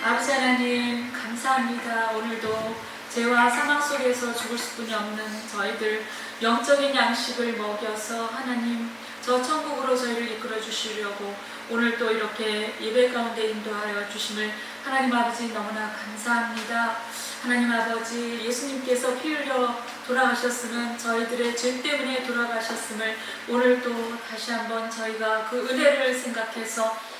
아버지 하나님 감사합니다. 오늘도 죄와 사망 속에서 죽을 수뿐이 없는 저희들 영적인 양식을 먹여서 하나님 저 천국으로 저희를 이끌어 주시려고 오늘 또 이렇게 예배 가운데 인도하여 주심을 하나님 아버지 너무나 감사합니다. 하나님 아버지 예수님께서 피 흘려 돌아가셨으면 저희들의 죄 때문에 돌아가셨음을 오늘 또 다시 한번 저희가 그 은혜를 생각해서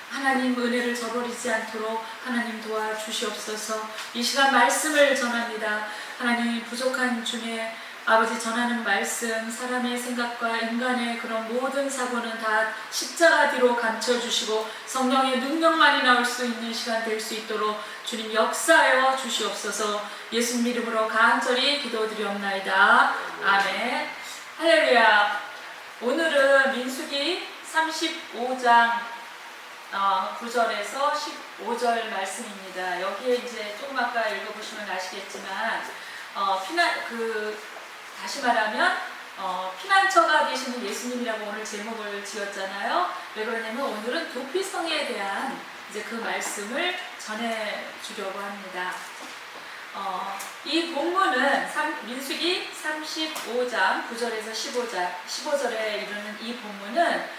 하나님 은혜를 저버리지 않도록 하나님 도와주시옵소서. 이 시간 말씀을 전합니다. 하나님 부족한 중에 아버지 전하는 말씀 사람의 생각과 인간의 그런 모든 사고는 다 십자가 뒤로 감춰주시고 성령의 능력만이 나올 수 있는 시간 될 수 있도록 주님 역사하여 주시옵소서. 예수님 이름으로 간절히 기도드리옵나이다. 아멘. 할렐루야. 오늘은 민수기 35장 9절에서 15절 말씀입니다. 여기에 이제 조금 아까 읽어보시면 아시겠지만 다시 말하면 피난처가 되시는 예수님이라고 오늘 제목을 지었잖아요. 왜 그러냐면 오늘은 도피성에 대한 이제 그 말씀을 전해주려고 합니다. 이 본문은 민수기 35장 9절에서 15절에 이르는 이 본문은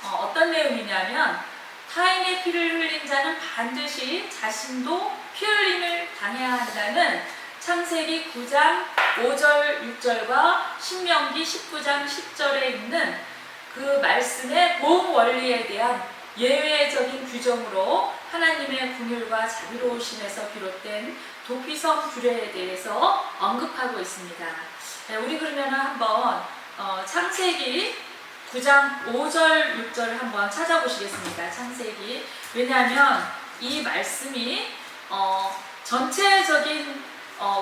어떤 내용이냐면 타인의 피를 흘린 자는 반드시 자신도 피 흘림을 당해야 한다는 창세기 9장 5절 6절과 신명기 19장 10절에 있는 그 말씀의 보험 원리에 대한 예외적인 규정으로 하나님의 긍휼과 자비로우심에서 비롯된 도피성 규례에 대해서 언급하고 있습니다. 우리 그러면 한번 창세기 9장 5절 6절을 한번 찾아보시겠습니다. 창세기. 왜냐하면 이 말씀이 전체적인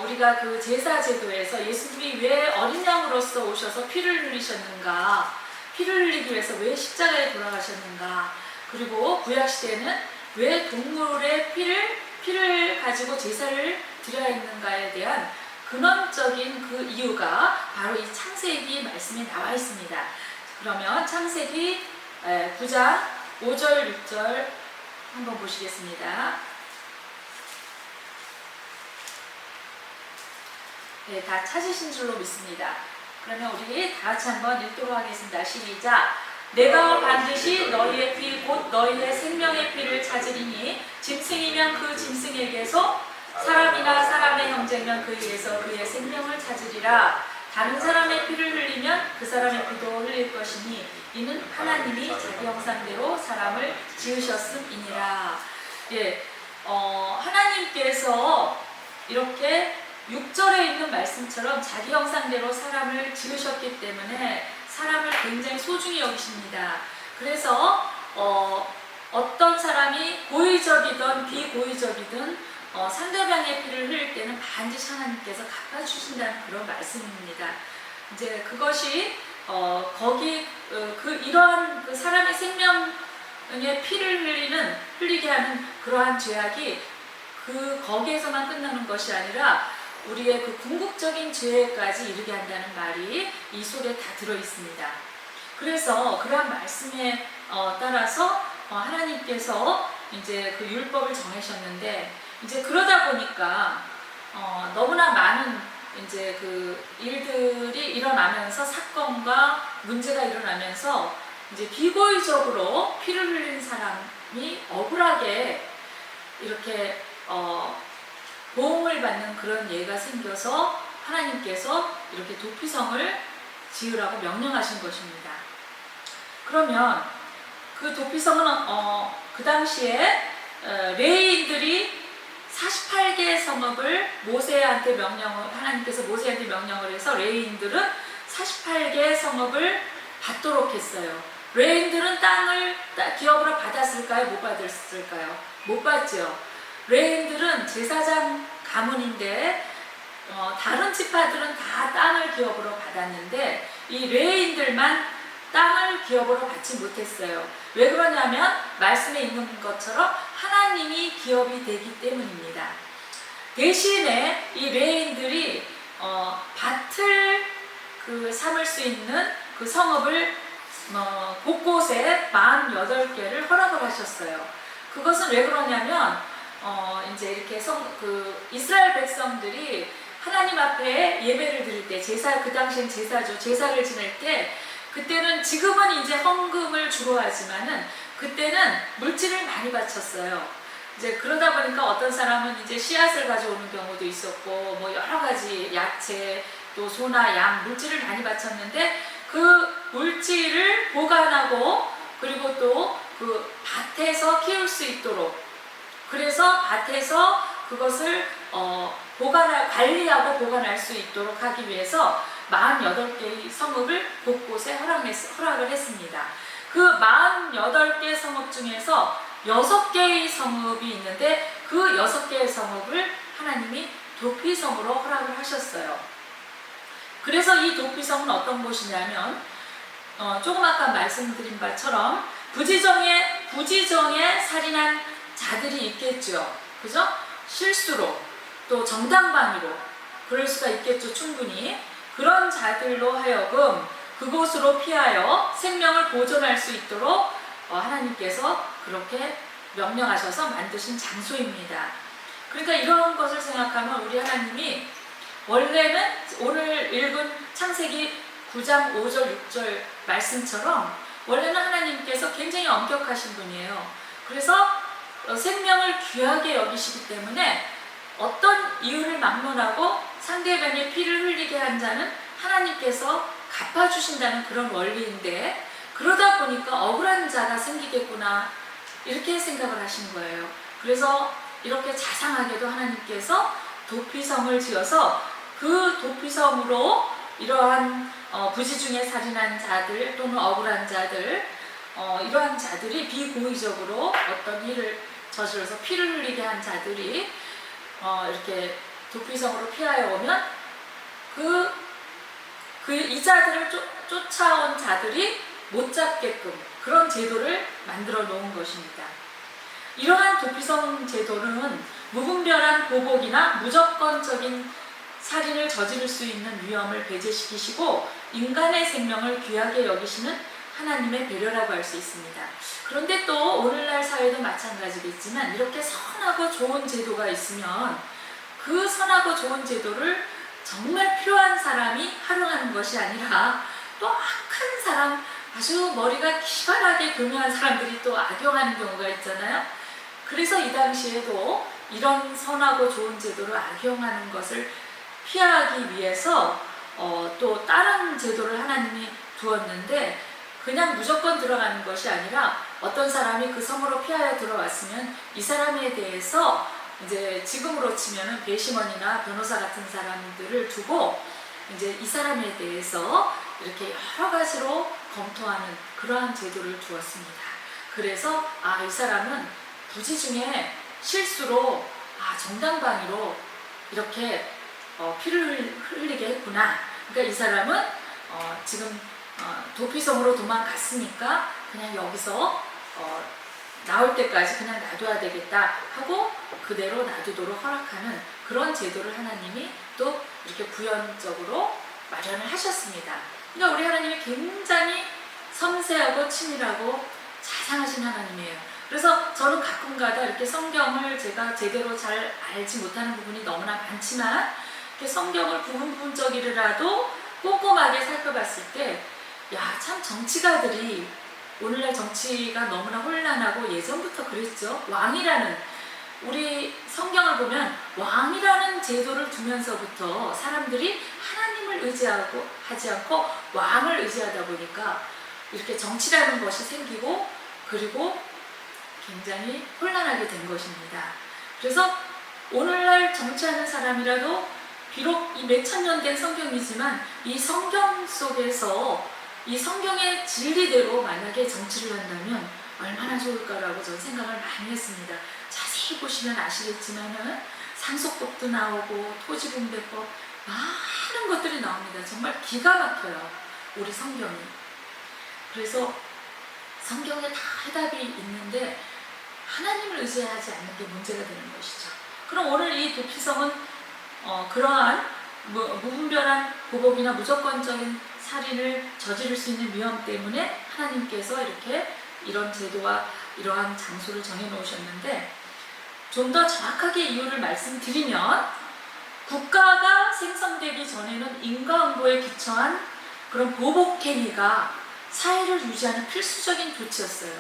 우리가 그 제사 제도에서 예수님이 왜 어린 양으로서 오셔서 피를 흘리셨는가, 피를 흘리기 위해서 왜 십자가에 돌아가셨는가, 그리고 구약시대에는 왜 동물의 피를 가지고 제사를 드려야 했는가에 대한 근원적인 그 이유가 바로 이 창세기 말씀에 나와 있습니다. 그러면 창세기 9장 5절 6절 한번 보시겠습니다. 네, 다 찾으신 줄로 믿습니다. 그러면 우리 다 같이 한번 읽도록 하겠습니다. 시작! 내가 반드시 너희의 피 곧 너희의 생명의 피를 찾으리니 짐승이면 그 짐승에게서 사람이나 사람의 형제면 그에게서 그의 생명을 찾으리라. 다른 사람의 피를 흘리면 그 사람의 피도 흘릴 것이니 이는 하나님이 자기 형상대로 사람을 지으셨음이니라. 예, 하나님께서 이렇게 6절에 있는 말씀처럼 자기 형상대로 사람을 지으셨기 때문에 사람을 굉장히 소중히 여기십니다. 그래서 어떤 사람이 고의적이든 비고의적이든 상대방의 피를 흘릴 때는 반드시 하나님께서 갚아주신다는 그런 말씀입니다. 이제 그것이 이러한 그 사람의 생명의 피를 흘리게 하는 그러한 죄악이 거기에서만 끝나는 것이 아니라 우리의 그 궁극적인 죄까지 이르게 한다는 말이 이 속에 다 들어 있습니다. 그래서 그러한 말씀에 따라서 하나님께서 이제 그 율법을 정하셨는데 이제 그러다 보니까 너무나 많은 이제 그 일들이 일어나면서 사건과 문제가 일어나면서 이제 비고의적으로 피를 흘린 사람이 억울하게 이렇게 보응을 받는 그런 예가 생겨서 하나님께서 이렇게 도피성을 지으라고 명령하신 것입니다. 그러면 그 도피성은 그 당시에 레위인들이 48개의 성읍을 하나님께서 모세한테 명령을 해서 레위인들은 48개의 성읍을 받도록 했어요. 레위인들은 땅을 기업으로 받았을까요? 못 받았을까요? 못 받죠. 레위인들은 제사장 가문인데 다른 지파들은 다 땅을 기업으로 받았는데 이 레위인들만 땅을 기업으로 받지 못했어요. 왜 그러냐면 말씀에 있는 것처럼 하나님이 기업이 되기 때문입니다. 대신에 이 레위인들이 밭을 삼을 수 있는 그 성읍을 곳곳에 48개를 허락을 하셨어요. 그것은 왜 그러냐면 이제 이렇게 이스라엘 백성들이 하나님 앞에 예배를 드릴 때, 그 당시엔 제사죠. 제사를 지낼 때, 그때는 지금은 이제 헌금을 주로 하지만은 그때는 물질을 많이 바쳤어요. 이제 그러다 보니까 어떤 사람은 이제 씨앗을 가져오는 경우도 있었고, 뭐 여러 가지 야채, 또 소나 양, 물질을 많이 바쳤는데 그 물질을 보관하고 그리고 또 그 밭에서 키울 수 있도록, 그래서 밭에서 그것을 관리하고 보관할 수 있도록 하기 위해서 48개의 성읍을 곳곳에 허락을 했습니다. 그 48개 성읍 중에서 6개의 성읍이 있는데 그 6개의 성읍을 하나님이 도피성으로 허락을 하셨어요. 그래서 이 도피성은 어떤 곳이냐면 조금 아까 말씀드린 바처럼 부지정에 살인한 자들이 있겠죠. 그죠? 실수로 또 정당방위로 그럴 수가 있겠죠. 충분히. 그런 자들로 하여금 그곳으로 피하여 생명을 보존할 수 있도록 하나님께서 그렇게 명령하셔서 만드신 장소입니다. 그러니까 이런 것을 생각하면 우리 하나님이 원래는 오늘 읽은 창세기 9장 5절 6절 말씀처럼 원래는 하나님께서 굉장히 엄격하신 분이에요. 그래서 생명을 귀하게 여기시기 때문에 어떤 이유를 막론하고 상대방의 피를 흘리게 한 자는 하나님께서 갚아주신다는 그런 원리인데, 그러다 보니까 억울한 자가 생기겠구나 이렇게 생각을 하신 거예요. 그래서 이렇게 자상하게도 하나님께서 도피성을 지어서 그 도피성으로 이러한 부지중에 살인한 자들 또는 억울한 자들, 이러한 자들이 비고의적으로 어떤 일을 저질러서 피를 흘리게 한 자들이 이렇게 도피성으로 피하여 오면 이 자들을 쫓아온 자들이 못 잡게끔 그런 제도를 만들어 놓은 것입니다. 이러한 도피성 제도는 무분별한 보복이나 무조건적인 살인을 저지를 수 있는 위험을 배제시키시고 인간의 생명을 귀하게 여기시는 하나님의 배려라고 할 수 있습니다. 그런데 또 오늘날 사회도 마찬가지겠지만 이렇게 선하고 좋은 제도가 있으면 그 선하고 좋은 제도를 정말 필요한 사람이 활용하는 것이 아니라 또 악한 사람, 아주 머리가 기발하게 교묘한 사람들이 또 악용하는 경우가 있잖아요. 그래서 이 당시에도 이런 선하고 좋은 제도를 악용하는 것을 피하기 위해서 또 다른 제도를 하나님이 두었는데, 그냥 무조건 들어가는 것이 아니라 어떤 사람이 그 성으로 피하여 들어왔으면 이 사람에 대해서 이제 지금으로 치면은 배심원이나 변호사 같은 사람들을 두고 이제 이 사람에 대해서 이렇게 여러 가지로 검토하는 그러한 제도를 두었습니다. 그래서 이 사람은 부지중에 실수로 정당방위로 이렇게 피를 흘리게 했구나. 그러니까 이 사람은 지금 도피성으로 도망갔으니까 그냥 여기서 나올 때까지 그냥 놔둬야 되겠다 하고 그대로 놔두도록 허락하는 그런 제도를 하나님이 또 이렇게 부연적으로 마련을 하셨습니다. 그러니까 우리 하나님이 굉장히 섬세하고 치밀하고 자상하신 하나님이에요. 그래서 저는 가끔가다 이렇게 성경을 제가 제대로 잘 알지 못하는 부분이 너무나 많지만 이렇게 성경을 부분적이라도 꼼꼼하게 살펴봤을 때 참 정치가들이, 오늘날 정치가 너무나 혼란하고 예전부터 그랬죠. 왕이라는, 우리 성경을 보면 왕이라는 제도를 두면서부터 사람들이 하나님을 하지 않고 왕을 의지하다 보니까 이렇게 정치라는 것이 생기고 그리고 굉장히 혼란하게 된 것입니다. 그래서 오늘날 정치하는 사람이라도 비록 이 몇천 년 된 성경이지만 이 성경 속에서 이 성경의 진리대로 만약에 정치를 한다면 얼마나 좋을까라고 저는 생각을 많이 했습니다. 자세히 보시면 아시겠지만은 상속법도 나오고 토지분배법 많은 것들이 나옵니다. 정말 기가 막혀요, 우리 성경이. 그래서 성경에 다 해답이 있는데 하나님을 의지하지 않는 게 문제가 되는 것이죠. 그럼 오늘 이 도피성은 그러한 무분별한 보복이나 무조건적인 살인을 저지를 수 있는 위험 때문에 하나님께서 이렇게 이런 제도와 이러한 장소를 정해 놓으셨는데, 좀 더 정확하게 이유를 말씀드리면 국가가 생성되기 전에는 인과응보에 기초한 그런 보복행위가 사회를 유지하는 필수적인 조치였어요.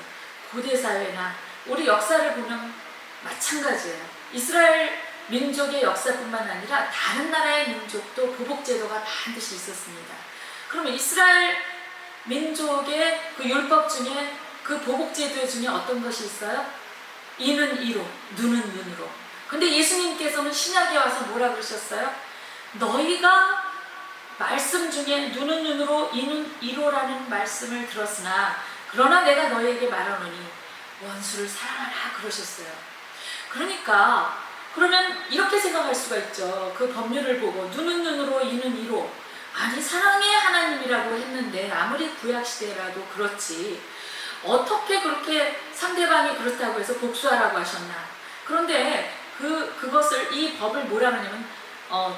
고대 사회나 우리 역사를 보면 마찬가지예요. 이스라엘 민족의 역사뿐만 아니라 다른 나라의 민족도 보복제도가 반드시 있었습니다. 그러면 이스라엘 민족의 그 율법 중에 그 보복제도 중에 어떤 것이 있어요? 이는 이로, 눈은 눈으로. 근데 예수님께서는 신약에 와서 뭐라 그러셨어요? 너희가 말씀 중에 눈은 눈으로, 이는 이로라는 말씀을 들었으나 그러나 내가 너희에게 말하노니 원수를 사랑하라 그러셨어요. 그러니까 그러면 이렇게 생각할 수가 있죠. 그 법률을 보고 눈은 눈으로, 이는 이로. 아니 사랑의 하나님이라고 했는데 아무리 구약시대라도 그렇지 어떻게 그렇게 상대방이 그렇다고 해서 복수하라고 하셨나. 그런데 그것을 이 법을 뭐라 하냐면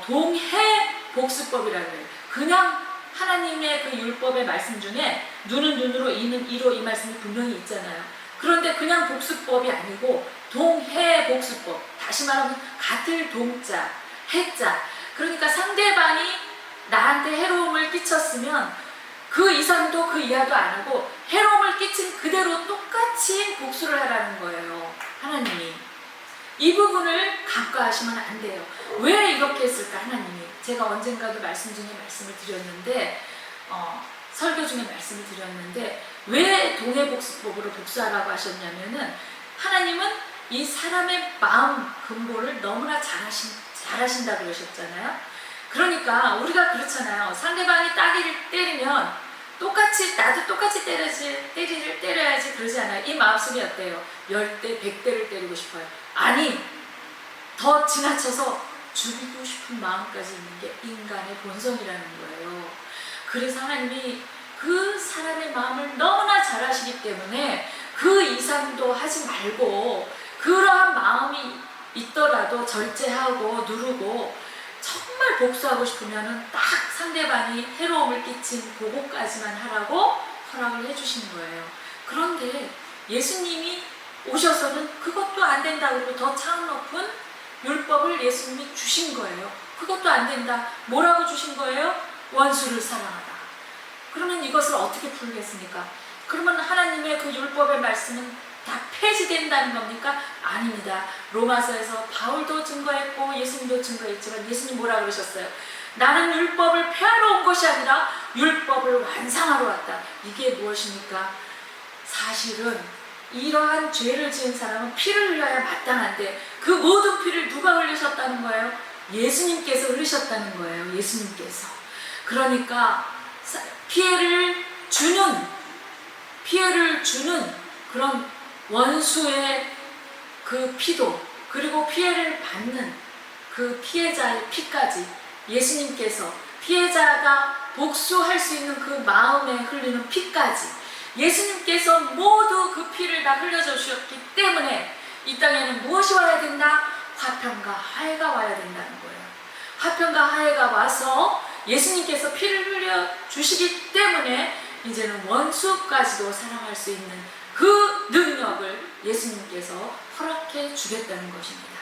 동해 복수법이라고 해요. 그냥 하나님의 그 율법의 말씀 중에 눈은 눈으로, 이는 이로 이 말씀이 분명히 있잖아요. 그런데 그냥 복수법이 아니고 동해 복수법. 다시 말하면 같을 동자, 해자. 그러니까 상대방이 나한테 해로움을 끼쳤으면 그 이상도 그 이하도 안 하고 해로움을 끼친 그대로 똑같이 복수를 하라는 거예요. 하나님이. 이 부분을 간과하시면 안 돼요. 왜 이렇게 했을까 하나님이. 제가 언젠가도 말씀 중에 말씀을 드렸는데 설교 중에 말씀을 드렸는데 왜 동해복수법으로 복수하라고 하셨냐면은 하나님은 이 사람의 마음 근본을 너무나 잘하신다 그러셨잖아요. 그러니까 우리가 그렇잖아요. 상대방이 따귀를 때리면 똑같이 나도 똑같이 때려야지 그러지 않아요. 이 마음속이 어때요? 10대 100대를 때리고 싶어요. 아니 더 지나쳐서 죽이고 싶은 마음까지 있는 게 인간의 본성이라는 거예요. 그래서 하나님이 그 사람의 마음을 너무나 잘 아시기 때문에 그 이상도 하지 말고 그러한 마음이 있더라도 절제하고 누르고 정말 복수하고 싶으면은 딱 상대방이 해로움을 끼친 그거까지만 하라고 허락을 해주시는 거예요. 그런데 예수님이 오셔서는 그것도 안 된다 그러고 더 차원 높은 율법을 예수님이 주신 거예요. 그것도 안 된다. 뭐라고 주신 거예요? 원수를 사랑하라. 그러면 이것을 어떻게 풀겠습니까? 그러면 하나님의 그 율법의 말씀은 다 폐지된다는 겁니까? 아닙니다. 로마서에서 바울도 증거했고 예수님도 증거했지만 예수님 뭐라 그러셨어요? 나는 율법을 폐하러 온 것이 아니라 율법을 완성하러 왔다. 이게 무엇입니까? 사실은 이러한 죄를 지은 사람은 피를 흘려야 마땅한데 그 모든 피를 누가 흘리셨다는 거예요? 예수님께서 흘리셨다는 거예요. 예수님께서. 그러니까 피해를 주는 그런 원수의 그 피도 그리고 피해를 받는 그 피해자의 피까지 예수님께서 피해자가 복수할 수 있는 그 마음에 흘리는 피까지 예수님께서 모두 그 피를 다 흘려주셨기 때문에 이 땅에는 무엇이 와야 된다? 화평과 화해가 와야 된다는 거예요. 화평과 화해가 와서 예수님께서 피를 흘려주시기 때문에 이제는 원수까지도 사랑할 수 있는 그 능력을 예수님께서 허락해 주겠다는 것입니다.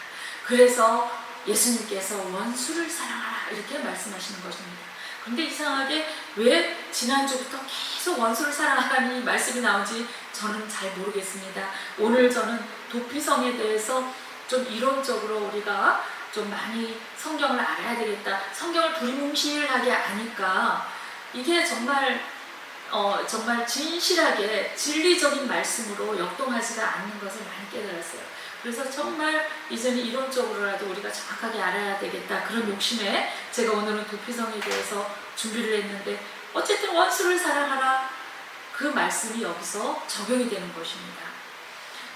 그래서 예수님께서 원수를 사랑하라 이렇게 말씀하시는 것입니다. 근데 이상하게 왜 지난주부터 계속 원수를 사랑하라는 말씀이 나오지 저는 잘 모르겠습니다. 오늘 저는 도피성에 대해서 좀 이론적으로 우리가 좀 많이 성경을 알아야 되겠다. 성경을 두리뭉실하게 아니까 이게 정말 진실하게 진리적인 말씀으로 역동하지가 않는 것을 많이 깨달았어요. 그래서 정말 이제는 이론적으로라도 우리가 정확하게 알아야 되겠다. 그런 욕심에 제가 오늘은 도피성에 대해서 준비를 했는데 어쨌든 원수를 사랑하라. 그 말씀이 여기서 적용이 되는 것입니다.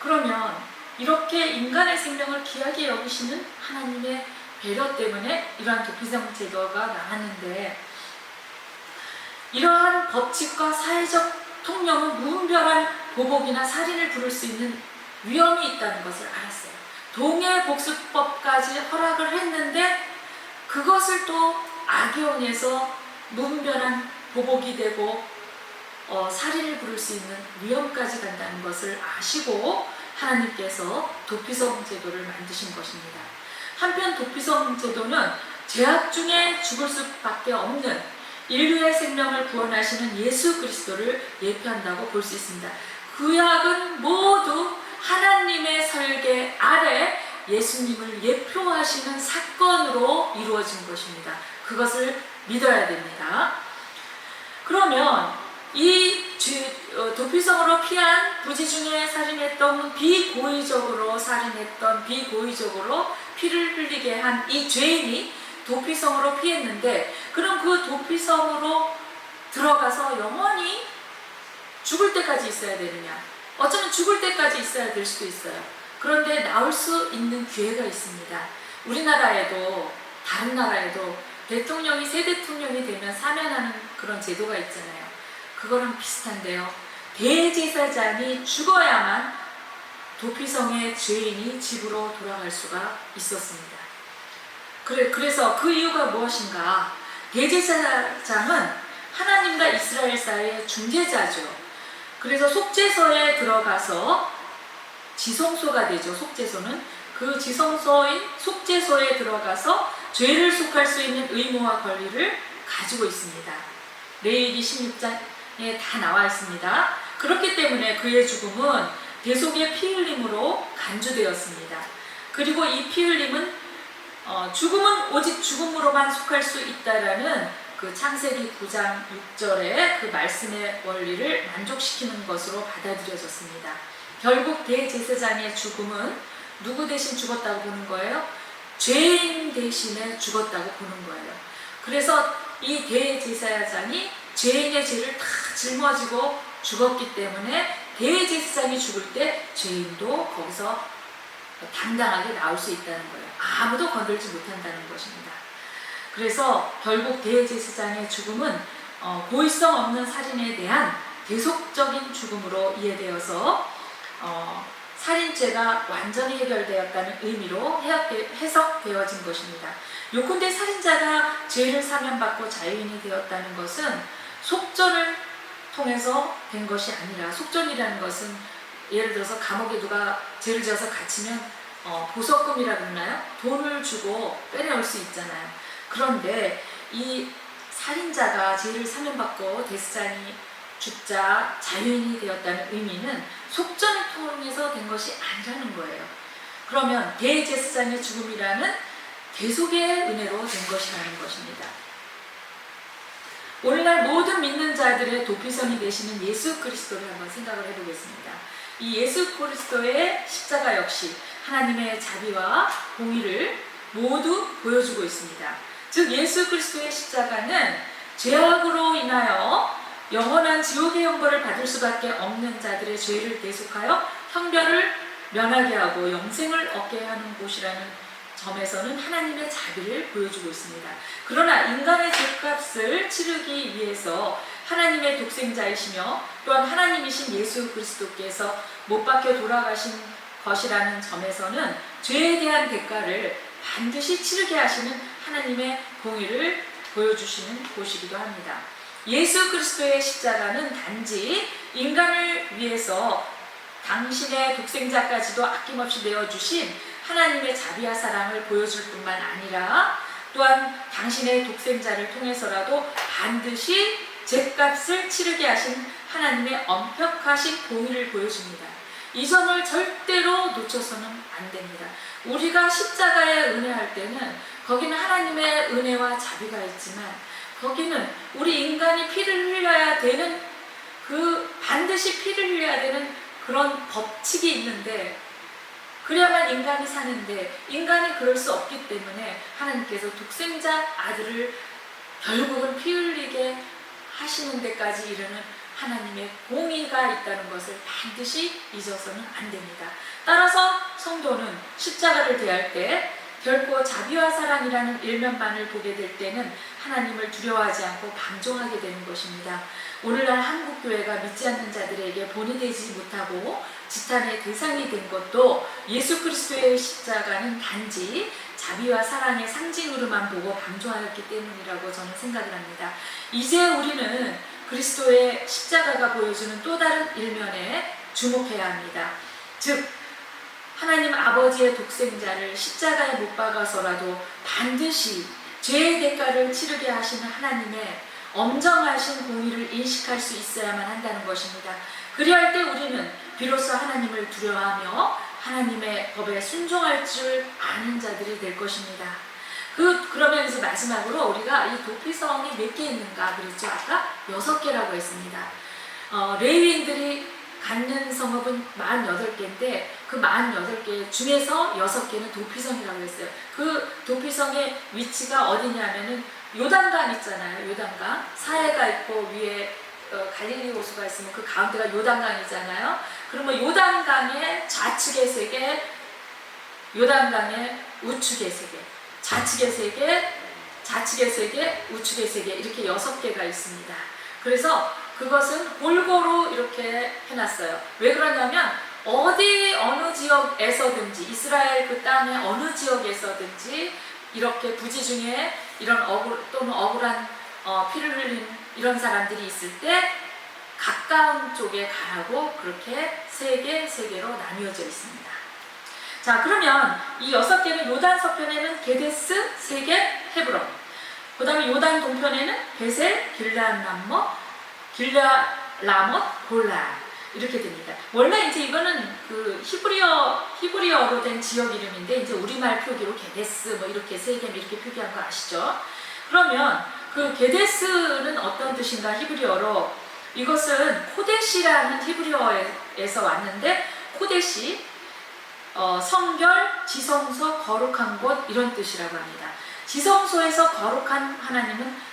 그러면 이렇게 인간의 생명을 귀하게 여기시는 하나님의 배려 때문에 이러한 도피성 제도가 나왔는데 이러한 법칙과 사회적 통념은 무분별한 보복이나 살인을 부를 수 있는 위험이 있다는 것을 알았어요. 동해복수법까지 허락을 했는데 그것을 또 악의원에서 무분별한 보복이 되고 살인을 부를 수 있는 위험까지 간다는 것을 아시고 하나님께서 도피성 제도를 만드신 것입니다. 한편 도피성 제도는 죄악 중에 죽을 수밖에 없는 인류의 생명을 구원하시는 예수 그리스도를 예표한다고 볼 수 있습니다. 구약은 모두 하나님의 설계 아래 예수님을 예표하시는 사건으로 이루어진 것입니다. 그것을 믿어야 됩니다. 그러면 이 도피성으로 피한 부지 중에 살인했던 비고의적으로 피를 흘리게 한 이 죄인이 도피성으로 피했는데, 그럼 그 도피성으로 들어가서 영원히 죽을 때까지 있어야 되느냐? 어쩌면 죽을 때까지 있어야 될 수도 있어요. 그런데 나올 수 있는 기회가 있습니다. 우리나라에도 다른 나라에도 대통령이 새 대통령이 되면 사면하는 그런 제도가 있잖아요. 그거랑 비슷한데요. 대제사장이 죽어야만 도피성의 죄인이 집으로 돌아갈 수가 있었습니다. 그래서 그 이유가 무엇인가? 대제사장은 하나님과 이스라엘 사이의 중재자죠. 그래서 속죄소에 들어가서 지성소가 되죠. 속죄소는 그 지성소인 속죄소에 들어가서 죄를 속할 수 있는 의무와 권리를 가지고 있습니다. 레위기 16장에 다 나와 있습니다. 그렇기 때문에 그의 죽음은 대속의 피 흘림으로 간주되었습니다. 그리고 이 피 흘림은 죽음은 오직 죽음으로만 속할 수 있다라는 그 창세기 9장 6절의 그 말씀의 원리를 만족시키는 것으로 받아들여졌습니다. 결국 대제사장의 죽음은 누구 대신 죽었다고 보는 거예요? 죄인 대신에 죽었다고 보는 거예요. 그래서 이 대제사장이 죄인의 죄를 다 짊어지고 죽었기 때문에 대제사장이 죽을 때 죄인도 거기서 당당하게 나올 수 있다는 거예요. 아무도 건들지 못한다는 것입니다. 그래서 결국 대제사장의 죽음은 고의성 없는 살인에 대한 대속적인 죽음으로 이해되어서 살인죄가 완전히 해결되었다는 의미로 해석되어진 것입니다. 요컨대 살인자가 죄를 사면받고 자유인이 되었다는 것은 속전을 통해서 된 것이 아니라, 속전이라는 것은 예를 들어서 감옥에 누가 죄를 지어서 갇히면 보석금이라 그러나요? 돈을 주고 빼내올 수 있잖아요. 그런데 이 살인자가 죄를 사면받고 대제사장이 죽자 자유인이 되었다는 의미는 속전을 통해서 된 것이 아니라는 거예요. 그러면 대제사장의 죽음이라는 대속의 은혜로 된 것이라는 것입니다. 오늘날 모든 믿는 자들의 도피성이 되시는 예수 그리스도를 한번 생각을 해보겠습니다. 이 예수 그리스도의 십자가 역시 하나님의 자비와 공의를 모두 보여주고 있습니다. 즉 예수 그리스도의 십자가는 죄악으로 인하여 영원한 지옥의 형벌을 받을 수밖에 없는 자들의 죄를 대속하여 형벌을 면하게 하고 영생을 얻게 하는 곳이라는 점에서는 하나님의 자비를 보여주고 있습니다. 그러나 인간의 죄값을 치르기 위해서 하나님의 독생자이시며 또한 하나님이신 예수 그리스도께서 못 박혀 돌아가신 것이라는 점에서는 죄에 대한 대가를 반드시 치르게 하시는 하나님의 공의를 보여주시는 곳이기도 합니다. 예수 그리스도의 십자가는 단지 인간을 위해서 당신의 독생자까지도 아낌없이 내어주신 하나님의 자비와 사랑을 보여줄 뿐만 아니라 또한 당신의 독생자를 통해서라도 반드시 죄값을 치르게 하신 하나님의 엄격하신 공의를 보여줍니다. 이 점을 절대로 놓쳐서는 안 됩니다. 우리가 십자가에 은혜할 때는 거기는 하나님의 은혜와 자비가 있지만 거기는 우리 인간이 피를 흘려야 되는 반드시 피를 흘려야 되는 그런 법칙이 있는데 그래야만 인간이 사는데 인간이 그럴 수 없기 때문에 하나님께서 독생자 아들을 결국은 피 흘리게 하시는 데까지 이르는 하나님의 공의가 있다는 것을 반드시 잊어서는 안 됩니다. 따라서 성도는 십자가를 대할 때 결코 자비와 사랑이라는 일면만을 보게 될 때는 하나님을 두려워하지 않고 방종하게 되는 것입니다. 오늘날 한국교회가 믿지 않는 자들에게 본이 되지 못하고 지탄의 대상이 된 것도 예수 그리스도의 십자가는 단지 자비와 사랑의 상징으로만 보고 방종하였기 때문이라고 저는 생각을 합니다. 이제 우리는 그리스도의 십자가가 보여주는 또 다른 일면에 주목해야 합니다. 즉 하나님 아버지의 독생자를 십자가에 못 박아서라도 반드시 죄의 대가를 치르게 하시는 하나님의 엄정하신 공의를 인식할 수 있어야만 한다는 것입니다. 그리할 때 우리는 비로소 하나님을 두려워하며 하나님의 법에 순종할 줄 아는 자들이 될 것입니다. 그러면서 마지막으로 우리가 이 도피성이 몇 개 있는가 그랬죠? 아까 6개라고 했습니다. 레위인들이 갖는 성읍은 48개인데 그 48개 중에서 6개는 도피성이라고 했어요. 그 도피성의 위치가 어디냐면은 요단강 있잖아요. 요단강. 사해가 있고 위에 갈릴리 호수가 있으면 그 가운데가 요단강이잖아요. 그러면 요단강의 좌측에 3개, 요단강의 우측에 3개, 좌측에 3개, 좌측에 3개, 우측에 3개 이렇게 6개가 있습니다. 그래서 그것은 골고루 이렇게 해놨어요. 왜 그러냐면 어느 지역에서든지 이스라엘 그 땅의 어느 지역에서든지 이렇게 부지 중에 이런 또는 억울한 피를 흘린 이런 사람들이 있을 때 가까운 쪽에 가라고 그렇게 3개로 나뉘어져 있습니다. 자, 그러면 이 6개는 요단 서편에는 게데스, 3개, 헤브론. 그 다음에 요단 동편에는 베셀, 길라라못, 골라 이렇게 됩니다. 원래 이제 이거는 그 히브리어로 된 지역 이름인데 이제 우리말 표기로 게데스 뭐 이렇게 3개 이렇게 표기한 거 아시죠? 그러면 그 게데스는 어떤 뜻인가 히브리어로 이것은 코데시라는 히브리어에서 왔는데 코데시 성결, 지성소, 거룩한 곳 이런 뜻이라고 합니다. 지성소에서 거룩한 하나님은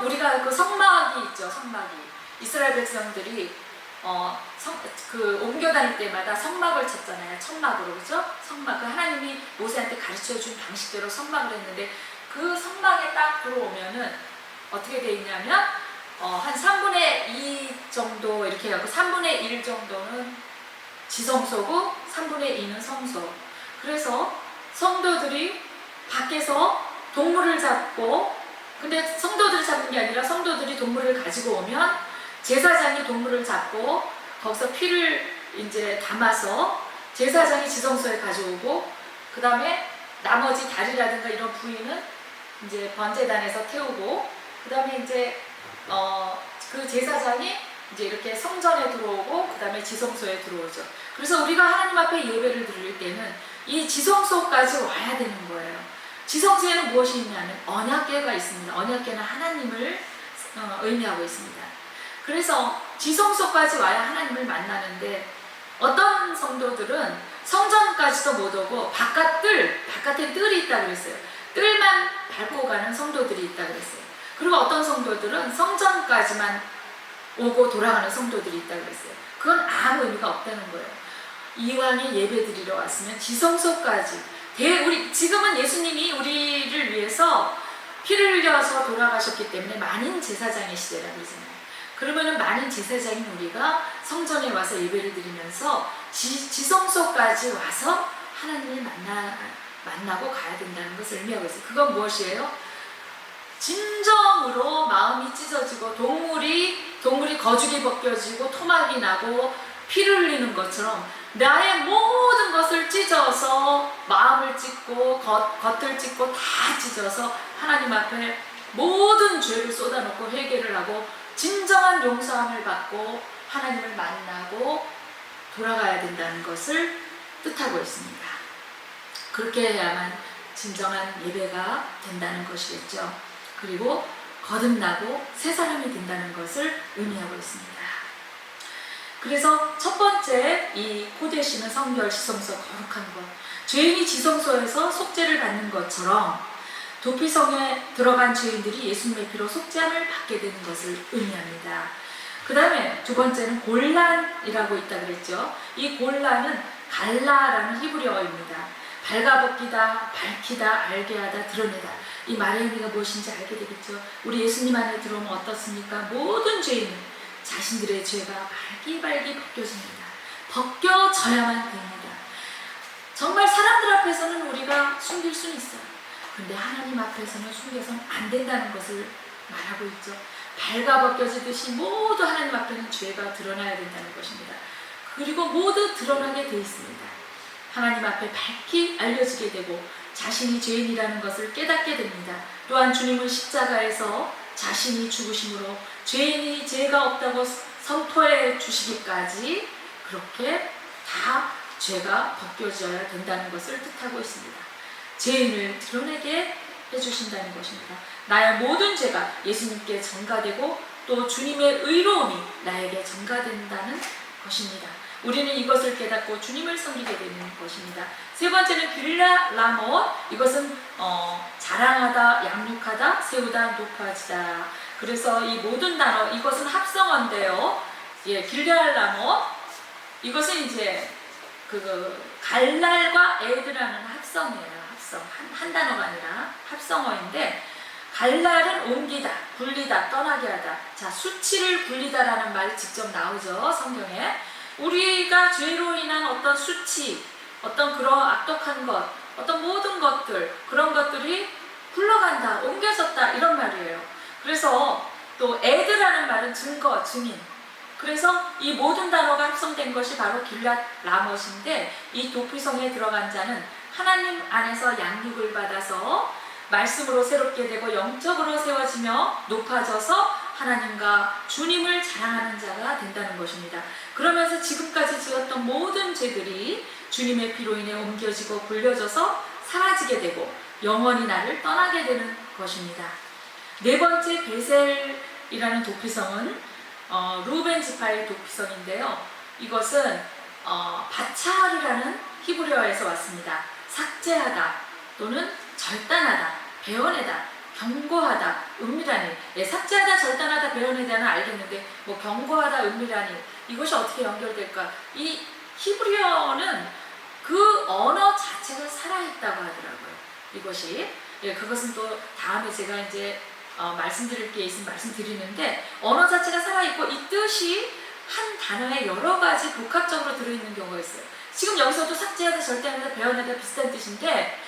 우리가 그 성막이 있죠. 성막이 이스라엘 백성들이 옮겨 다닐 때마다 성막을 쳤잖아요. 천막으로 그죠? 성막 그 하나님이 모세한테 가르쳐 준 방식대로 성막을 했는데 그 성막에 딱 들어오면은 어떻게 돼 있냐면 한 3분의 2 정도 이렇게 해갖고 3분의 1 정도는 지성소고 3분의 2는 성소. 그래서 성도들이 밖에서 동물을 잡고 근데 성도들을 잡는 게 아니라 성도들이 동물을 가지고 오면 제사장이 동물을 잡고 거기서 피를 이제 담아서 제사장이 지성소에 가져오고 그 다음에 나머지 다리라든가 이런 부위는 이제 번제단에서 태우고 그 다음에 이제 그 제사장이 이제 이렇게 성전에 들어오고 그 다음에 지성소에 들어오죠. 그래서 우리가 하나님 앞에 예배를 드릴 때는 이 지성소까지 와야 되는 거예요. 지성소에는 무엇이 있냐면 언약궤가 있습니다. 언약궤는 하나님을 의미하고 있습니다. 그래서 지성소까지 와야 하나님을 만나는데 어떤 성도들은 성전까지도 못 오고 바깥에 뜰이 있다고 그랬어요. 뜰만 밟고 가는 성도들이 있다고 그랬어요. 그리고 어떤 성도들은 성전까지만 오고 돌아가는 성도들이 있다고 그랬어요. 그건 아무 의미가 없다는 거예요. 이왕에 예배 드리러 왔으면 지성소까지 지금은 예수님이 우리를 위해서 피를 흘려서 돌아가셨기 때문에 만인 제사장의 시대라고 그러잖아요. 그러면은 만인 제사장인 우리가 성전에 와서 예배를 드리면서 지성소까지 와서 하나님을 만나고 가야 된다는 것을 의미하고 있어요. 그건 무엇이에요? 진정으로 마음이 찢어지고 동물이 거죽이 벗겨지고 토막이 나고 피를 흘리는 것처럼 나의 모든 것을 찢어서 마음을 찢고 겉을 찢고 다 찢어서 하나님 앞에 모든 죄를 쏟아놓고 회개를 하고 진정한 용서함을 받고 하나님을 만나고 돌아가야 된다는 것을 뜻하고 있습니다. 그렇게 해야만 진정한 예배가 된다는 것이겠죠. 그리고 거듭나고 새 사람이 된다는 것을 의미하고 있습니다. 그래서 첫 번째 이 코데시는 성결, 지성소, 거룩한 것. 죄인이 지성소에서 속죄를 받는 것처럼 도피성에 들어간 죄인들이 예수님의 피로 속죄함을 받게 되는 것을 의미합니다. 그 다음에 두 번째는 골란이라고 있다 그랬죠. 이 골란은 갈라라는 히브리어입니다. 발가벗기다, 밝히다, 알게 하다, 드러내다. 이 말의 의미가 무엇인지 알게 되겠죠. 우리 예수님 안에 들어오면 어떻습니까? 모든 죄인은 자신들의 죄가 발기발기 벗겨집니다. 벗겨져야만 됩니다. 정말 사람들 앞에서는 우리가 숨길 수는 있어요. 그런데 하나님 앞에서는 숨겨서는 안 된다는 것을 말하고 있죠. 발가벗겨지듯이 모두 하나님 앞에는 죄가 드러나야 된다는 것입니다. 그리고 모두 드러나게 돼 있습니다. 하나님 앞에 밝히 알려지게 되고 자신이 죄인이라는 것을 깨닫게 됩니다. 또한 주님은 십자가에서 자신이 죽으심으로 죄인이 죄가 없다고 선포해 주시기까지 그렇게 다 죄가 벗겨져야 된다는 것을 뜻하고 있습니다. 죄인을 드러내게 해주신다는 것입니다. 나의 모든 죄가 예수님께 전가되고 또 주님의 의로움이 나에게 전가된다는 것입니다. 우리는 이것을 깨닫고 주님을 섬기게 되는 것입니다. 세 번째는 길라 라못, 이것은 자랑하다, 양육하다, 세우다, 높아지다. 그래서 이 모든 단어, 이것은 합성어인데요. 길라 라못, 이것은 이제 갈랄과 에드라는 합성이에요. 합성. 한 단어가 아니라 합성어인데, 갈랄은 옮기다, 굴리다, 떠나게 하다. 자, 수치를 굴리다라는 말이 직접 나오죠, 성경에. 우리가 죄로 인한 어떤 수치, 어떤 그런 악독한 것, 어떤 모든 것들, 그런 것들이 굴러간다, 옮겨졌다, 이런 말이에요. 그래서 또 에드라는 말은 증거, 증인. 그래서 이 모든 단어가 합성된 것이 바로 길랏 라못인데, 이 도피성에 들어간 자는 하나님 안에서 양육을 받아서 말씀으로 새롭게 되고 영적으로 세워지며 높아져서 하나님과 주님을 자랑하는 자가 된다는 것입니다. 그러면서 지금까지 지었던 모든 죄들이 주님의 피로 인해 옮겨지고 굴려져서 사라지게 되고 영원히 나를 떠나게 되는 것입니다. 네 번째 베셀이라는 도피성은 루벤 지파의 도피성인데요. 이것은 바차르라는 히브리어에서 왔습니다. 삭제하다 또는 절단하다, 베어내다, 경고하다, 은밀하니. 삭제하다, 절단하다, 베어내다는 알겠는데 경고하다, 은밀하니, 이것이 어떻게 연결될까? 이 히브리어는 그 언어 자체가 살아있다고 하더라고요. 이것이. 그것은 또 다음에 제가 이제 말씀드릴 게 있으면 말씀드리는데, 언어 자체가 살아있고 이 뜻이 한 단어에 여러 가지 복합적으로 들어있는 경우가 있어요. 지금 여기서도 삭제하다, 절단하다, 베어내다 비슷한 뜻인데,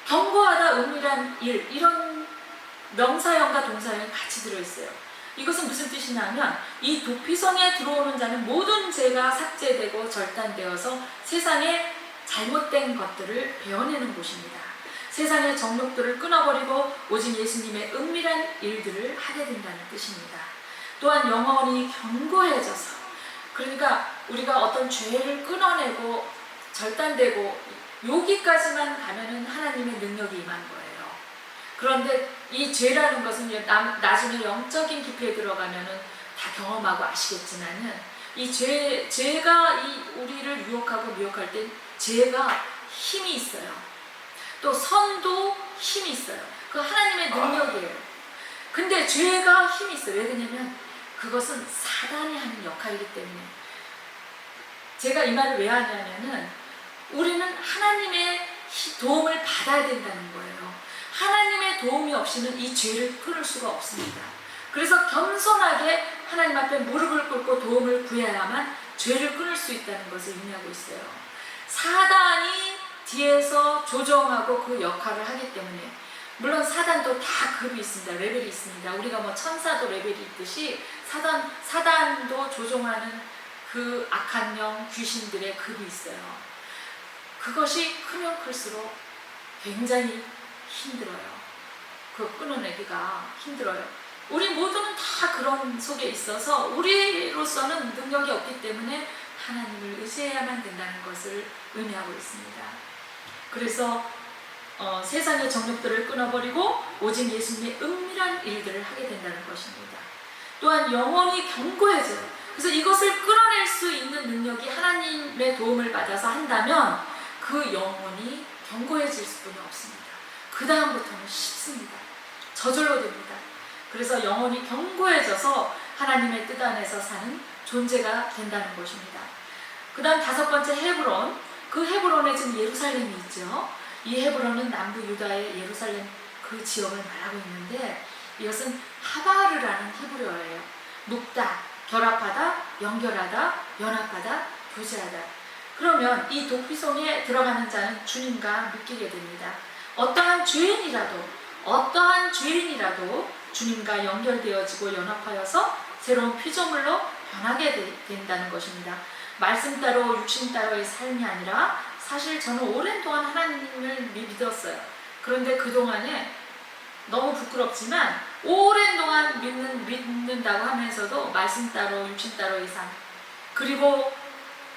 경고하다, 은밀한 일, 이런 명사형과 동사형이 같이 들어있어요. 이것은 무슨 뜻이냐면, 이 도피성에 들어오는 자는 모든 죄가 삭제되고 절단되어서 세상에 잘못된 것들을 베어내는 곳입니다. 세상의 정욕들을 끊어버리고 오직 예수님의 은밀한 일들을 하게 된다는 뜻입니다. 또한 영원히 견고해져서, 그러니까 우리가 어떤 죄를 끊어내고 절단되고 여기까지만 가면은 하나님의 능력이 임한 거예요. 그런데 이 죄라는 것은 나중에 영적인 깊이에 들어가면은 다 경험하고 아시겠지만은, 이 죄가 우리를 유혹하고 미혹할 때 죄가 힘이 있어요. 또 선도 힘이 있어요. 그 하나님의 능력이에요. 근데 죄가 힘이 있어요. 왜 그러냐면 그것은 사단이 하는 역할이기 때문에. 제가 이 말을 왜 하냐면은, 우리는 하나님의 도움을 받아야 된다는 거예요. 하나님의 도움이 없이는 이 죄를 끊을 수가 없습니다. 그래서 겸손하게 하나님 앞에 무릎을 꿇고 도움을 구해야만 죄를 끊을 수 있다는 것을 의미하고 있어요. 사단이 뒤에서 조정하고 그 역할을 하기 때문에, 물론 사단도 다 급이 있습니다. 레벨이 있습니다. 우리가 천사도 레벨이 있듯이 사단도 조종하는 그 악한 영, 귀신들의 급이 있어요. 그것이 크면 클수록 굉장히 힘들어요. 그거 끊어내기가 힘들어요. 우리 모두는 다 그런 속에 있어서 우리로서는 능력이 없기 때문에 하나님을 의지해야만 된다는 것을 의미하고 있습니다. 그래서 세상의 정욕들을 끊어버리고 오직 예수님의 은밀한 일들을 하게 된다는 것입니다. 또한 영원히 견고해져요. 그래서 이것을 끌어낼 수 있는 능력이 하나님의 도움을 받아서 한다면 그 영혼이 견고해질 수뿐이 없습니다. 그 다음부터는 쉽습니다. 저절로 됩니다. 그래서 영혼이 견고해져서 하나님의 뜻 안에서 사는 존재가 된다는 것입니다. 그 다음 다섯 번째 헤브론. 그 헤브론에 지금 예루살렘이 있죠. 이 헤브론은 남부 유다의 예루살렘 그 지역을 말하고 있는데, 이것은 하바르라는 히브리어예요. 묶다, 결합하다, 연결하다, 연합하다, 교제하다. 그러면 이 도피성에 들어가는 자는 주님과 묶이게 됩니다. 어떠한 죄인이라도 주님과 연결되어지고 연합하여서 새로운 피조물로 변하게 된다는 것입니다. 말씀 따로 육신 따로의 삶이 아니라 사실 저는 오랜 동안 하나님을 믿었어요. 그런데 그동안에 너무 부끄럽지만 오랜 동안 믿는다고 하면서도 말씀 따로 육신 따로 이상, 그리고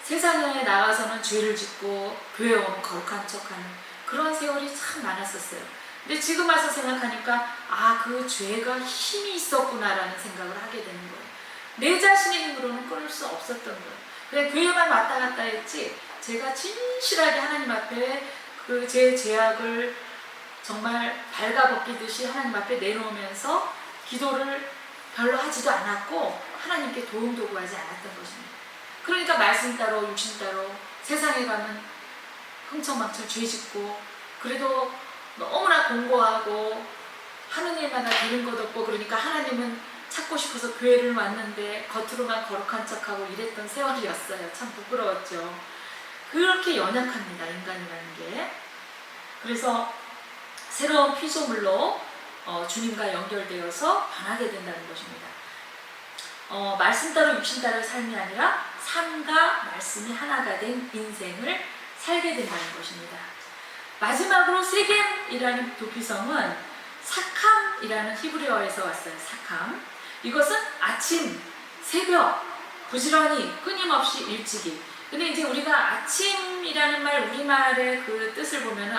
세상에 나가서는 죄를 짓고 교회 오면 거룩한 척하는 그런 세월이 참 많았었어요. 근데 지금 와서 생각하니까 그 죄가 힘이 있었구나라는 생각을 하게 되는 거예요. 내 자신의 힘으로는 끊을 수 없었던 거예요. 그냥 교회만 왔다 갔다 했지 제가 진실하게 하나님 앞에 그 제 죄악을 정말 발가벗기듯이 하나님 앞에 내놓으면서 기도를 별로 하지도 않았고 하나님께 도움도 구하지 않았던 것입니다. 그러니까 말씀 따로 육신 따로 세상에 가면 흥청망청 죄짓고 그래도 너무나 공고하고 하는 일마다 되는 것 없고 그러니까 하나님은 찾고 싶어서 교회를 왔는데 겉으로만 거룩한 척하고 이랬던 세월이었어요. 참 부끄러웠죠. 그렇게 연약합니다. 인간이라는 게. 그래서 새로운 피조물로 주님과 연결되어서 변하게 된다는 것입니다. 말씀 따로 육신 따로 삶이 아니라 삶과 말씀이 하나가 된 인생을 살게 된다는 것입니다. 마지막으로 세겜이라는 도피성은 사캄이라는 히브리어에서 왔어요. 사캄. 이것은 아침, 새벽, 부지런히, 끊임없이 일찍이. 근데 이제 우리가 아침이라는 말, 우리말의 그 뜻을 보면은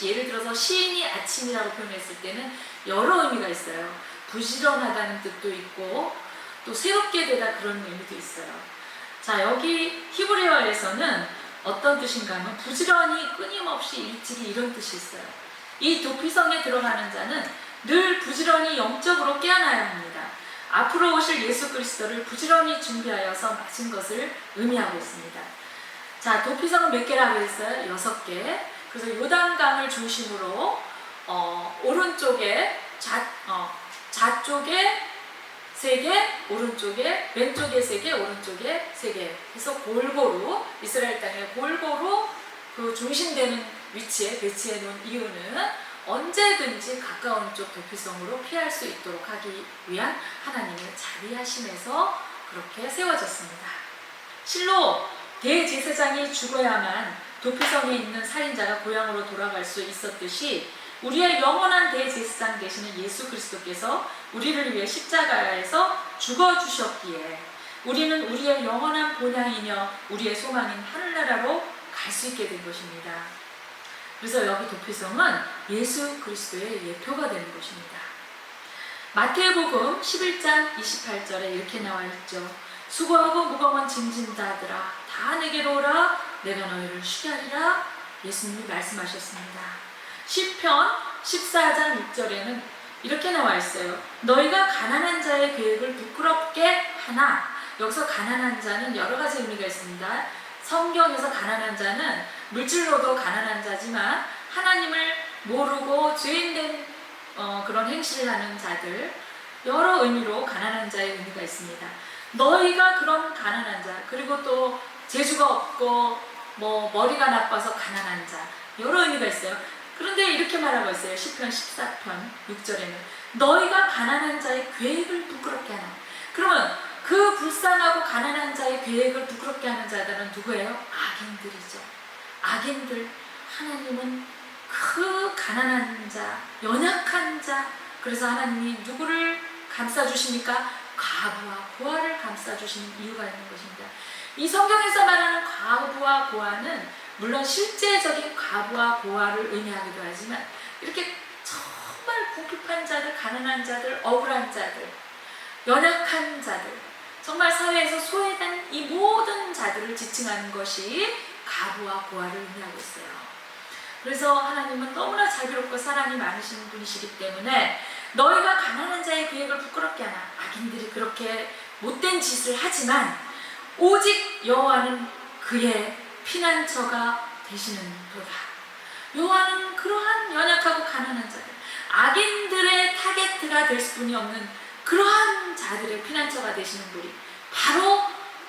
예를 들어서 시인이 아침이라고 표현했을 때는 여러 의미가 있어요. 부지런하다는 뜻도 있고, 또 새롭게 되다 그런 의미도 있어요. 자, 여기 히브리어에서는 어떤 뜻인가 하면 부지런히, 끊임없이 일찍이 이런 뜻이 있어요. 이 도피성에 들어가는 자는 늘 부지런히 영적으로 깨어나야 합니다. 앞으로 오실 예수 그리스도를 부지런히 준비하여서 맞은 것을 의미하고 있습니다. 자, 도피성은 몇 개라고 했어요? 6개. 그래서 요단강을 중심으로 오른쪽에 좌쪽에 3개, 오른쪽에 왼쪽에 3개, 오른쪽에 3개. 그래서 골고루 이스라엘 땅에 골고루 그 중심되는 위치에 배치해 놓은 이유는 언제든지 가까운 쪽 도피성으로 피할 수 있도록 하기 위한 하나님의 자비하심에서 그렇게 세워졌습니다. 실로 대제사장이 죽어야만 도피성에 있는 살인자가 고향으로 돌아갈 수 있었듯이 우리의 영원한 대제사장 되시는 예수 그리스도께서 우리를 위해 십자가에서 죽어주셨기에 우리는 우리의 영원한 본향이며 우리의 소망인 하늘나라로 갈 수 있게 된 것입니다. 그래서 여기 도피성은 예수 그리스도의 예표가 되는 것입니다. 마태복음 11장 28절에 이렇게 나와 있죠. 수고하고 무거운 짐진 자들아 다 내게로 오라 내가 너희를 쉬게 하리라 예수님이 말씀하셨습니다. 시편 14장 6절에는 이렇게 나와 있어요. 너희가 가난한 자의 계획을 부끄럽게 하나. 여기서 가난한 자는 여러 가지 의미가 있습니다. 성경에서 가난한 자는 물질로도 가난한 자지만 하나님을 모르고 죄인된 그런 행실을 하는 자들, 여러 의미로 가난한 자의 의미가 있습니다. 너희가 그런 가난한 자, 그리고 또 재주가 없고 머리가 나빠서 가난한 자, 여러 의미가 있어요. 그런데 이렇게 말하고 있어요. 시편 14편 6절에는 너희가 가난한 자의 계획을 부끄럽게 하나. 그러면 그 불쌍하고 가난한 자의 계획을 부끄럽게 하는 자들은 누구예요? 악인들이죠. 악인들. 하나님은 그 가난한 자, 연약한 자, 그래서 하나님이 누구를 감싸주십니까? 과부와 고아를 감싸주시는 이유가 있는 것입니다. 이 성경에서 말하는 과부와 고아는 물론 실제적인 과부와 고아를 의미하기도 하지만 이렇게 정말 궁핍한 자들, 가난한 자들, 억울한 자들, 연약한 자들, 정말 사회에서 소외된 이 모든 자들을 지칭하는 것이 과부와 고아를 의미하고 있어요. 그래서 하나님은 너무나 자비롭고 사랑이 많으신 분이시기 때문에 너희가 가난한 자의 계획을 부끄럽게 하나. 악인들이 그렇게 못된 짓을 하지만 오직 여호와는 그의 피난처가 되시는 도다. 여호와는 그러한 연약하고 가난한 자들, 악인들의 타겟트가 될 수뿐이 없는 그러한 자들의 피난처가 되시는 분이 바로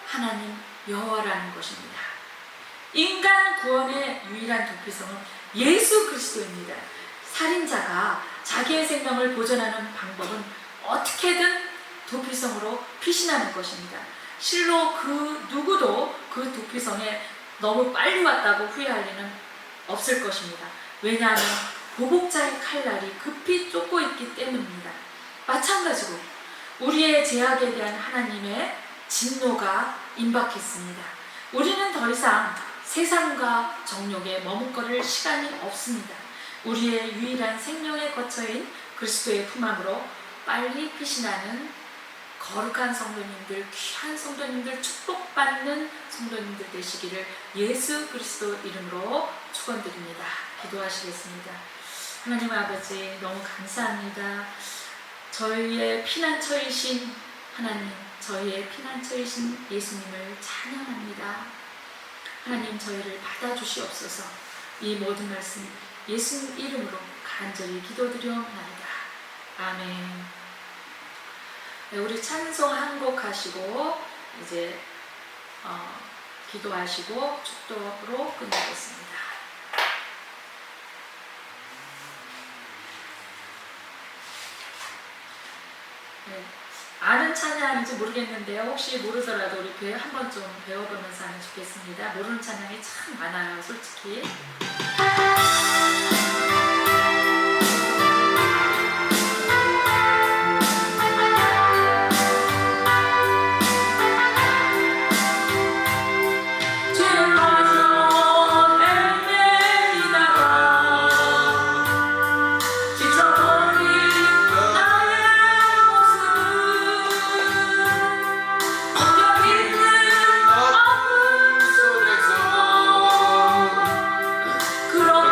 하나님 여호와라는 것입니다. 인간 구원의 유일한 도피성은 예수 그리스도입니다. 살인자가 자기의 생명을 보존하는 방법은 어떻게든 도피성으로 피신하는 것입니다. 실로 그 누구도 그 도피성에 너무 빨리 왔다고 후회할 일은 없을 것입니다. 왜냐하면 보복자의 칼날이 급히 쫓고 있기 때문입니다. 마찬가지로 우리의 죄악에 대한 하나님의 진노가 임박했습니다. 우리는 더 이상 세상과 정욕에 머뭇거릴 시간이 없습니다. 우리의 유일한 생명의 거처인 그리스도의 품 안으로 빨리 피신하는 거룩한 성도님들, 귀한 성도님들, 축복받는 성도님들 되시기를 예수 그리스도 이름으로 축원드립니다. 기도하시겠습니다. 하나님 아버지, 너무 감사합니다. 저희의 피난처이신 하나님, 저희의 피난처이신 예수님을 찬양합니다. 하나님, 저희를 받아주시옵소서. 이 모든 말씀 예수 이름으로 간절히 기도드려옵나이다. 아멘. 네, 우리 찬송 한 곡 하시고 이제 기도하시고 축도로 끝내겠습니다. 네, 아는 찬양인지 모르겠는데요. 혹시 모르더라도 우리 한번 좀 배워보면서 하면 좋겠습니다. 모르는 찬양이 참 많아요, 솔직히. 그런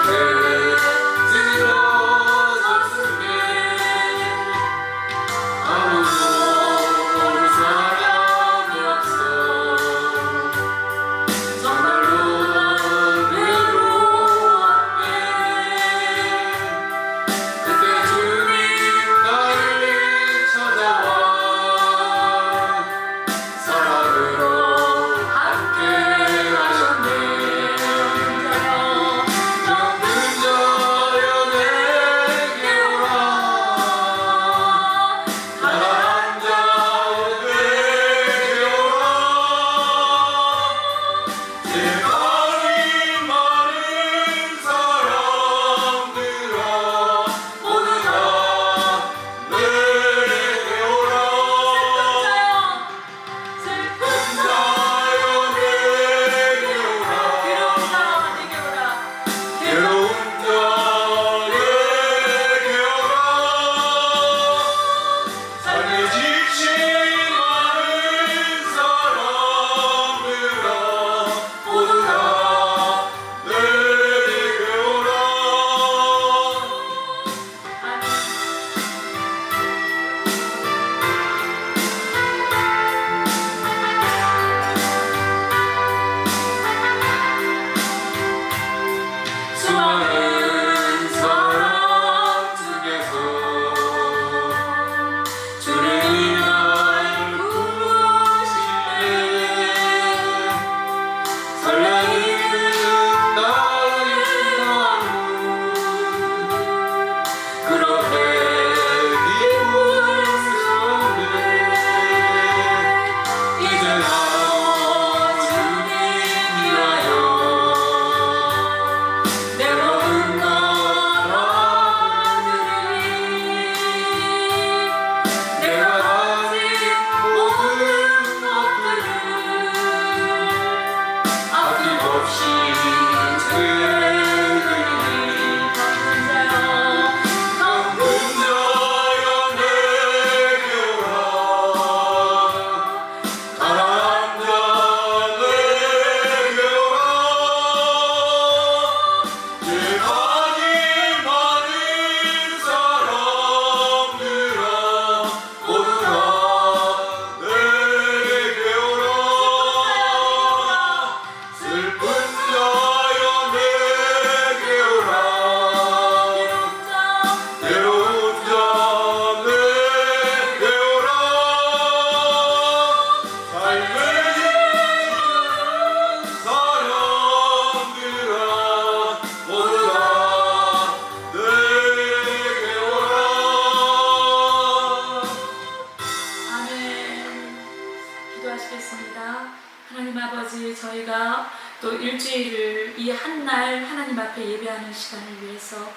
시간을 위해서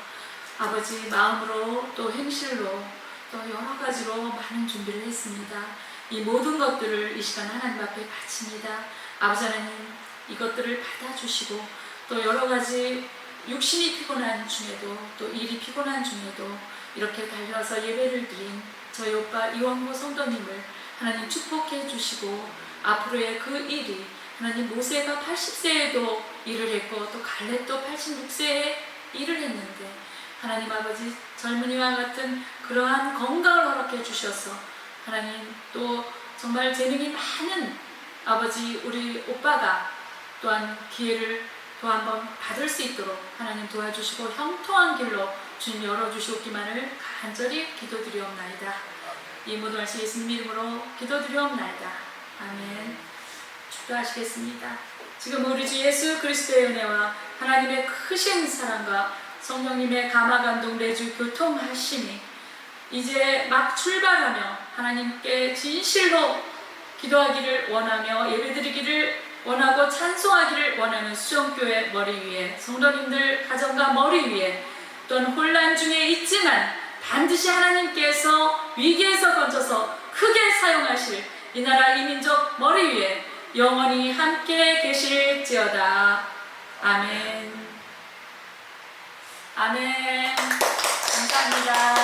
아버지 마음으로 또 행실로 또 여러 가지로 많은 준비를 했습니다. 이 모든 것들을 이 시간 하나님 앞에 바칩니다. 아버지 하나님, 이것들을 받아주시고 또 여러 가지 육신이 피곤한 중에도 또 일이 피곤한 중에도 이렇게 달려와서 예배를 드린 저희 오빠 이원모 성도님을 하나님 축복해 주시고, 앞으로의 그 일이 하나님, 모세가 80세에도 일을 했고 또 갈렙도 86세에 일을 했는데 하나님 아버지, 젊은이와 같은 그러한 건강을 허락해 주셔서 하나님, 또 정말 재능이 많은 아버지 우리 오빠가 또한 기회를 또 한번 받을 수 있도록 하나님 도와주시고 형통한 길로 주님 열어주시옵기만을 간절히 기도드리옵나이다. 이 모든 말씀 예수님 이름으로 기도드리옵나이다. 아멘. 축도하시겠습니다. 지금 우리 주 예수 그리스도의 은혜와 하나님의 크신 사랑과 성령님의 감화감동 내주 교통하심이 이제 막 출발하며 하나님께 진실로 기도하기를 원하며 예배드리기를 원하고 찬송하기를 원하는 수영교회 머리 위에, 성도님들 가정과 머리 위에, 또한 혼란 중에 있지만 반드시 하나님께서 위기에서 건져서 크게 사용하실 이 나라 이 민족 머리 위에 영원히 함께 계실지어다. 아멘. 아멘. 감사합니다.